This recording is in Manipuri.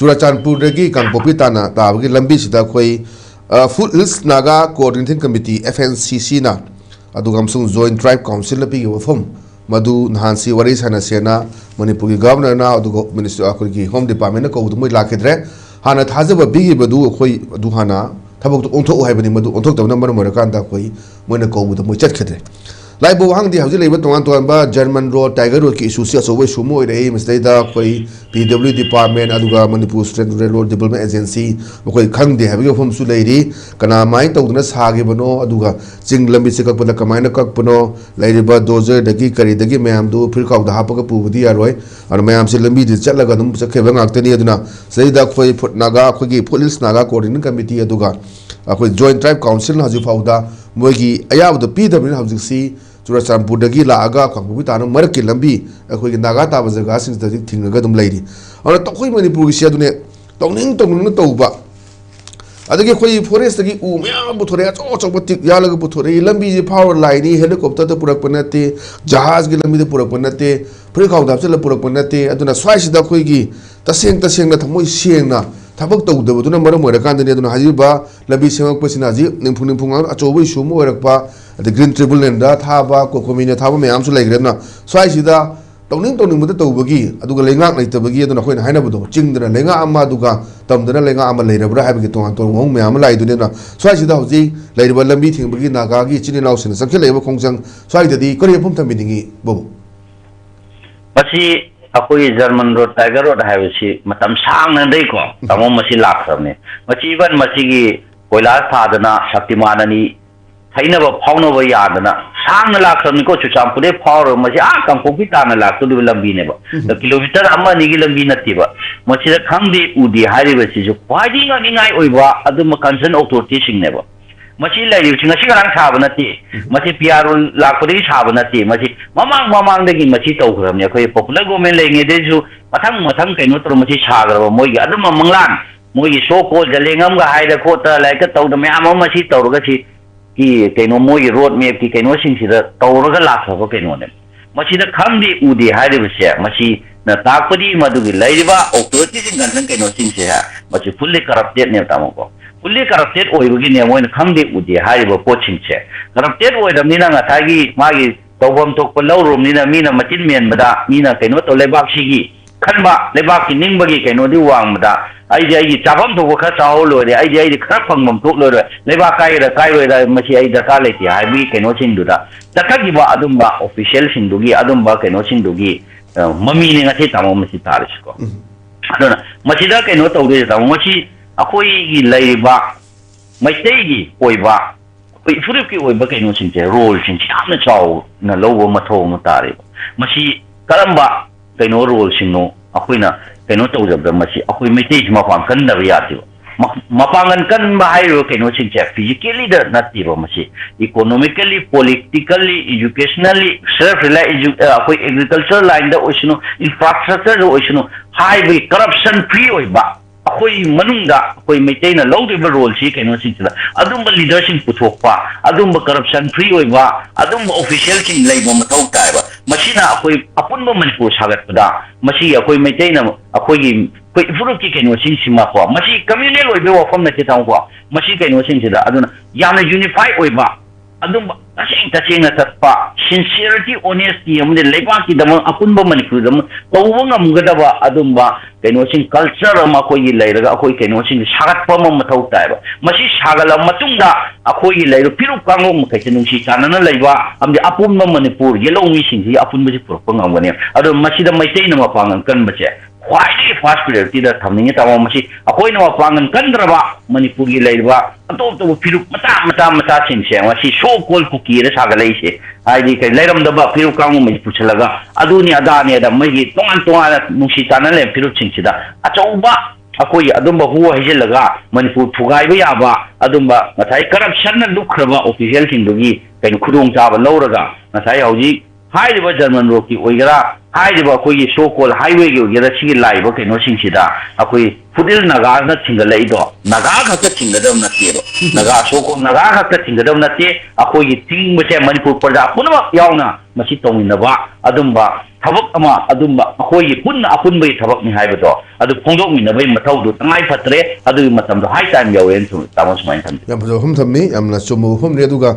Churachandpurdagi Kangpopi Tana Tabagi Lambi Sida Koi Food Hills Naga Coordinating Committee FNCC na Adugamsung Joint Tribe Council Lapi Wafum Madu Nansi Waris Hanasena Manipuri Governor na Adugo Minister Akuriki Home Department ko Udumui Lakidre Hana Hazaba Bigi Badu Koi Duhana Tabuk Unto Habani Madu Untok the number of Morakanda Koi Monaco with the Muchet Laibo Wang the House Labor Tonga German Road Tiger Road Isusia so Sumo the aim is data Koi PW Department Aduga Manipur State Railroad Development Agency Koi Kang de Havi from Sulady Kana Mind Tognus Hagibano Aduga Sing Lambisica Pula Kamina Kakpuno Ladiba Dozer the Gikari the Gimam do Pirkau the Hapaka Diaroi and Mam Silambi Chalaganum Sakevang Actani Aduna say that Koi put Naga Kogi Police Naga Coordinating Committee Aduga Akoi Joint Tribe Council has you found Mogi Ayav the PW Housing C Churachandpurdagi Laga Kangpopi Tana Maraki Lambi Akoi Naga Tabazaga since the Tingagadum lady. On a Tokoi Manipur Shadune Toning Toba. Adagi Koi Forest Umia Butoria Chochopatik Yalaga Butori Lambi power line helicopter to Purapanate Jahaz Gilami the Purapanate Prekau Dapsela Purapanate Aduna Swashida Koigi Tasing that Tamoy Siena Tabak to the Buduna Marakan the Hajiba Labi Sima Pasinazi Nimpunimpunga Achobi Shumo Erakpa the Green Tribune and that Haba Kokomina Taba Mayam so like Rena Swashida Toning with the Tobagi Aduga Lenga like Tabagi and Hoi Hanabudo Ching the Lenga Amaduga Tom the Lenga Amalay Brahab to Anton Home Amalai Dunena Swashida Hosi Lady Bala meeting Bagi Nagagi Chin House and Sakila Kongsan Swai the Korea Punta meeting Bobo. Akoi German Road Tiger Road Highway Matam Sang and Rico, Tamo Masi Laksam. Machivan Masigi, Koila Sadana, Shaktimanani, Tainava Paunova Yadana, Sang Laksam Nico Champure Power, Masia Kampopitana Laksu Lambineva, the kilometer Amma Nigilambina Tiba, Machida Kandi Udi Highway, fighting on Ingai Uiva, Adumakansan auto teaching never. Machi like you think a Sabanati, Machi Piaro Lakuri Sabanati, Machi Mamang the Machi Togram, Yako popular woman laying it is you, Matang cannot Machi Saga or Moy Adama Manglan, Moy so called the Lingam, hide a quarter like a Todama Machi Torogachi, Kano Moy road me, Kano Shinsi, the Toroga Laka, okay, no them. Machi the Kandi Udi Hidevisia, Machi Natakudi Madugi Ladiva, or 30 and Kano Sinsia, Machi fully corrupted near Tamoko. Fully corrupted or begin when come with the high of coaching chair. Corrupted with the Mina Tagi, Magi, Tobam Tokolo, Nina Mina Matimian, Mada, Mina cannot Lebak Shigi, Kanba, Lebak in Nimbagi cannot do one, Mada. Idea is Tabam to work out, the idea is the crap from Toklo, Lebakai, the Kaiway, the Machi, the quality, I we cannot do that. The Kagiba Adumba official Sindugi, Adumba cannot Sindugi, Mamini Atamo Masitarisco. I don't know. Machida cannot always, Machi. Akoi Laiba, my stay, Oiva, Furuki Oiba cannot sing a role since I'm a chow, Nalovo Mato Motari. Mashi Karamba, cannot roll sino, Aquina, cannot tell the Machi, Akui Mitage Mapang Kandariati. Mapangan kan Mahairo cannot sing physically, not Tivo Machi, economically, politically, educationally, self-reliant, agricultural line, the ocean, infrastructure, the ocean, highway, corruption free Oiba. Akoi Manunda, Koi maintain a low level role, she cannot see that. Adumba leadership Putopa, Adumba corruption free Oiva, Adumba official king labor Matota, Machina, Akoi Apunba Manipus Hagapada, Machi, Akoi maintain a Koi Furuki cannot see Simapa, Machi communal Oiva from the Kitangua, Machi cannot see that. Aduna Yana unify Oiva, Adumba. Touching a tapa, sincerity, honesty, the Lebaki, the Apunba Manicudum, Tawanga Mugadava, Adumba, Kenosing culture, Makoi later, Akoi Kenosing, Shagapama Matota, Mashi Shagala Matunda, Akoi later, Pirukango, Kanushi, Tanana Leva, and the Apumba Manipur, yellow missing, the Apunbipur, Pangam, Adam Machida Maitanam upon and Kanbache. Quite fast period, either coming it our Machi, a point of Pang and Kandrava, Manipuri Leva, a total Piru Mata Sing, she so called cookie, the Sagalese. I declare let them the Pirukang Puchalaga, Adunia Dania, the Magi, Tonga, Mushitana, and Piru Chinchida, Atoba, Akoi, Adumba, who Hilaga, Manipur Pugaiba, Adumba, Matai corruption and Lukrava, official in Dugi, and Kudung Tava Loraga, Matai Oji, high river German Roki, Oigara. High river Koi so called highway, you get a sea live, okay, no Shinchida, Akoi, Pudil Naga, not Tingalado, Naga touching the Dom Natiro, Naga so called Naga touching the Dom Nati, Akoi, Ting with a Manipur Pada, Punama, Yauna, Masito in the Va, Adumba, ꯊꯕꯛ ꯑꯃ ꯑꯗꯨꯝꯕ ꯑꯩꯈꯣꯏꯒꯤ ꯄꯨꯟꯅ ꯑꯄꯨꯟꯕꯒꯤ ꯊꯕꯛꯅꯤ ꯍꯥꯏꯕꯗꯣ ꯑꯗꯨ ꯐꯣꯡꯗꯣꯛꯃꯤꯟꯅꯕꯒꯤ ꯃꯊꯧꯗꯨ ꯇꯉꯥꯏ ꯐꯗ꯭ꯔꯦ ꯑꯗꯨꯒꯤ ꯃꯇꯝꯗꯣ ꯍꯥꯏ ꯇꯥꯏꯝ ꯌꯧꯔꯦꯅ ꯇꯥꯃꯣ ꯁꯨꯃꯥꯏꯅ ꯊꯝꯃꯤ ꯌꯥꯝ ꯐꯖꯕ ꯋꯥꯐꯝ ꯊꯝꯃꯤ ꯌꯥꯝꯅ ꯆꯨꯝꯕ ꯋꯥꯐꯝꯅꯤ ꯑꯗꯨꯒ